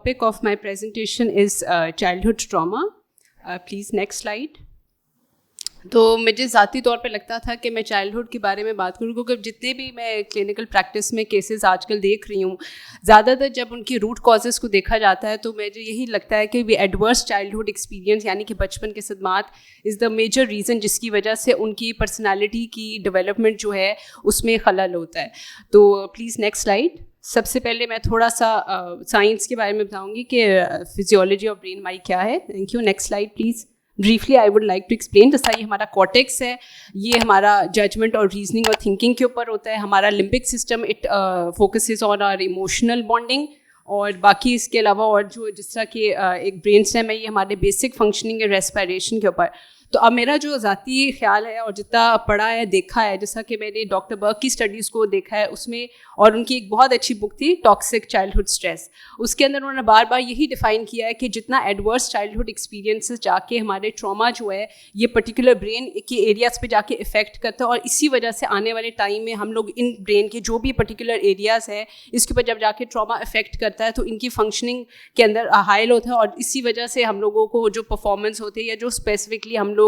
topic of my presentation is childhood trauma. Please next slide. تو مجھے ذاتی طور پہ لگتا تھا کہ میں چائلڈہڈ کے بارے میں بات کروں کیونکہ جتنے بھی میں کلینکل پریکٹس میں کیسز آج کل دیکھ رہی ہوں, زیادہ تر جب ان کی روٹ کازز کو دیکھا جاتا ہے تو مجھے یہی لگتا ہے کہ ایڈورس چائلڈہڈ ایکسپیرینس یعنی کہ بچپن کے صدمات از دا میجر ریزن جس کی وجہ سے ان کی پرسنالٹی کی ڈیولپمنٹ جو ہے اس میں خلل ہوتا ہے. تو پلیز نیکسٹ سلائڈ. سب سے پہلے میں تھوڑا سا سائنس کے بارے میں بتاؤں گی کہ فزیولوجی آف برین ہماری کیا ہے. Thank you. Next slide please. briefly I would like to explain. جیسا یہ ہمارا کارٹیکس ہے, یہ ہمارا ججمنٹ اور ریزننگ اور تھنکنگ کے اوپر ہوتا ہے. ہمارا limbic system it focuses on are emotional bonding, اور باقی اس کے علاوہ اور جو جس طرح کہ ایک برین اسٹیم ہے یہ ہمارے بیسک فنکشننگ ہے ریسپائریشن کے اوپر. تو اب میرا جو ذاتی خیال ہے اور جتنا پڑھا ہے دیکھا ہے, جیسا کہ میں نے ڈاکٹر برک کی اسٹڈیز کو دیکھا ہے اس میں, اور ان کی ایک بہت اچھی بک تھی ٹاکسک چائلڈہڈ اسٹریس, اس کے اندر انہوں نے بار بار یہی ڈیفائن کیا ہے کہ جتنا ایڈورس چائلڈہڈ ایکسپیرینسز جا کے ہمارے ٹراما جو ہے یہ پرٹیکولر برین کے ایریاز پہ جا کے افیکٹ کرتا ہے, اور اسی وجہ سے آنے والے ٹائم میں ہم لوگ ان برین کے جو بھی پرٹیکولر ایریاز ہے اس کے اوپر جب جا کے ٹراما افیکٹ کرتا ہے تو ان کی فنکشننگ کے اندر حائل ہوتا ہے, اور اسی وجہ سے ہم لوگوں کو جو پرفارمنس ہوتے ہیں یا جو اسپیسیفکلی ہم لوگ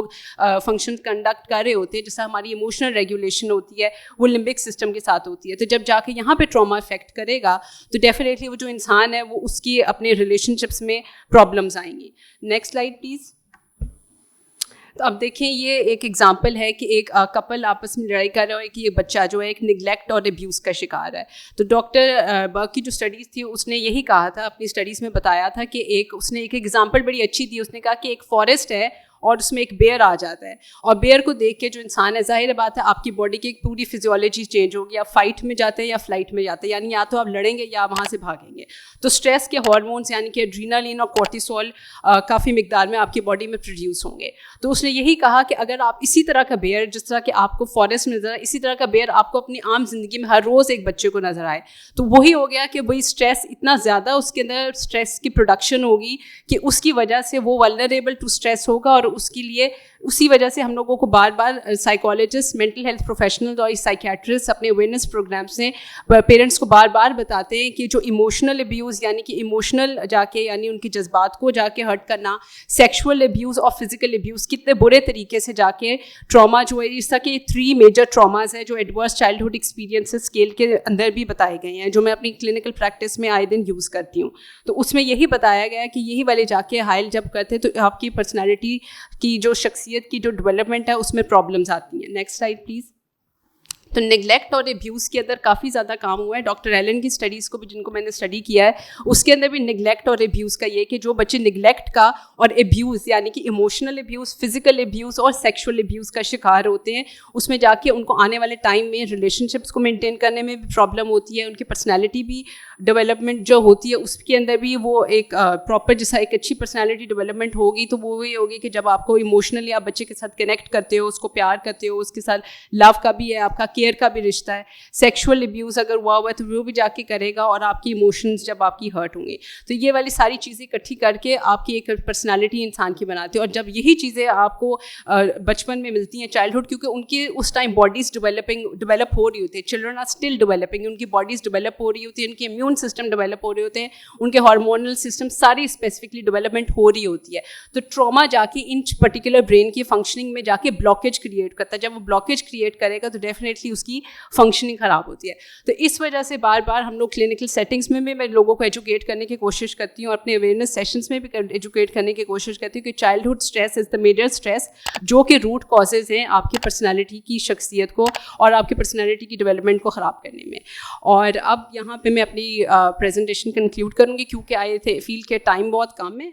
فنکشن کنڈکٹ کر رہے ہوتے ہیں, جیسا ہماری ایموشنل ریگولیشن ہوتی ہے وہ لمبک سسٹم کے ساتھ ہوتی ہے. تو جب جا کے یہاں پہ ٹراما افیکٹ کرے گا تو ڈیفینیٹلی وہ جو انسان ہے وہ اس کی اپنے ریلیشن شپس میں پرابلمس آئیں گی. Next slide please. تو اب دیکھیں یہ ایک ایگزامپل ہے کہ ایک کپل آپس میں لڑائی کر رہا ہے کہ یہ بچہ جو ہے ایک نگلیکٹ اور ابیوز کا شکار ہے. تو ڈاکٹر برک کی جو اسٹڈیز تھی اس نے یہی کہا تھا, اپنی اسٹڈیز میں بتایا تھا کہ اس نے ایک ایگزامپل بڑی اچھی دی. اس نے کہا کہ ایک فارسٹ ہے اور اس میں ایک بیئر آ جاتا ہے, اور بیئر کو دیکھ کے جو انسان ہے ظاہر بات ہے آپ کی باڈی کی ایک پوری فزیولوجی چینج ہوگی, آپ فائٹ میں جاتے ہیں یا فلائٹ میں جاتے ہیں, یعنی یا تو آپ لڑیں گے یا وہاں سے بھاگیں گے. تو اسٹریس کے ہارمونس یعنی کہ ایڈرینالین اور کورٹیسول کافی مقدار میں آپ کی باڈی میں پروڈیوس ہوں گے. تو اس نے یہی کہا کہ اگر آپ اسی طرح کا بیئر, جس طرح کہ آپ کو فارسٹ میں نظر آئے, اسی طرح کا بیئر آپ کو اپنی عام زندگی میں ہر روز ایک بچے کو نظر آئے, تو وہی ہو گیا کہ وہی اسٹریس اتنا زیادہ اس کے اندر اسٹریس کی پروڈکشن ہوگی کہ اس کی وجہ سے وہ ولنریبل ٹو اسٹریس ہوگا, اور اس کے لیے اسی وجہ سے ہم لوگوں کو بار بار سائیکالوجسٹ, مینٹل ہیلتھ پروفیشنل اور سائیکیٹرسٹ اپنے اویئرنیس پروگرام سے پیرنٹس کو بار بار بتاتے ہیں کہ جو ایموشنل ابیوز یعنی کہ ایموشنل جا کے یعنی ان کے جذبات کو جا کے ہرٹ کرنا, سیکشول ابیوز اور فزیکل ابیوز کتنے برے طریقے سے جا کے ٹراما جو ہے, اس طرح کے 3 میجر ٹراماز ہیں جو ایڈورس چائلڈہڈ ایکسپیرینس اسکیل کے اندر بھی بتائے گئے ہیں, جو میں اپنی کلینکل پریکٹس میں آئے دن یوز کرتی ہوں. تو اس میں یہی بتایا گیا ہے کہ یہی والے جا کے حائل جب کرتے تو آپ کی پرسنالٹی کی جو شخصیت کی جو ڈیولپمنٹ ہے اس میں پرابلمس آتی ہیں. Next slide please. تو نگلیکٹ اور ابیوز کے اندر کافی زیادہ کام ہوا ہے. ڈاکٹر ایلن کی اسٹڈیز کو بھی جن کو میں نے اسٹڈی کیا ہے اس کے اندر بھی نگلیکٹ اور ابیوز کا یہ کہ جو بچے نگلیکٹ کا اور ابیوز یعنی کہ ایموشنل ابیوز, فزیکل ابیوز اور سیکشول ابیوز کا شکار ہوتے ہیں, اس میں جا کے ان کو آنے والے ٹائم میں ریلیشن شپس کو مینٹین کرنے میں بھی پرابلم ہوتی ہے, ان کی پرسنالٹی بھی ڈیولپمنٹ جو ہوتی ہے اس کے اندر بھی وہ ایک پراپر جیسا ایک اچھی پرسنالٹی ڈیولپمنٹ ہوگی تو وہ یہ ہوگی کہ جب آپ کو ایموشنلی آپ بچے کے ساتھ کنیکٹ کرتے ہو, اس کو پیار کرتے ہو, اس کے ساتھ لو کا بھی ہے, آپ کا کیئر کا بھی رشتہ ہے. سیکشول ابیوز اگر ہوا ہے تو وہ بھی جا کے کرے گا, اور آپ کی ایموشنز جب آپ کی ہرٹ ہوں گے تو یہ والی ساری چیزیں اکٹھی کر کے آپ کی ایک پرسنالٹی انسان کی بناتے ہیں. اور جب یہی چیزیں آپ کو بچپن میں ملتی ہیں چائلڈہڈ, کیونکہ ان کی اس ٹائم باڈیز ڈیولپ ہو رہی ہوتی ہے, چلڈرن آر اسٹل ڈیولپنگ, ان کی باڈیز ڈیولپ ہو رہی ہوتی ہے, ان کے امیون سسٹم ڈیولپ ہو رہے ہوتے ہیں, ان کے ہارمونل سسٹم ساری اسپیسیفکلی ڈیولپمنٹ ہو رہی ہوتی ہے. تو ٹراما جا کے ان پرٹیکولر برین کی فنکشننگ میں جا کے بلاکیج کریٹ کرتا ہے. جب وہ بلاکیج کریٹ کرے گا تو ڈیفینیٹلی اس کی فنکشننگ خراب ہوتی ہے. تو اس وجہ سے بار بار ہم لوگ کلینکل سیٹنگس میں بھی میں لوگوں کو ایجوکیٹ کرنے کی کوشش کرتی ہوں, اور اپنے اویئرنیس سیشنس میں بھی ایجوکیٹ کرنے کی کوشش کرتی ہوں کہ childhood stress is the major stress جو کہ روٹ کازز ہیں آپ کی پرسنالٹی کی شخصیت کو اور آپ کی پرسنالٹی کی ڈیولپمنٹ کو خراب کرنے میں. اور اب یہاں پہ میں اپنی پریزنٹیشن کنکلیوڈ کروں گی کیونکہ آئے تھے فیل کے ٹائم بہت کم ہے.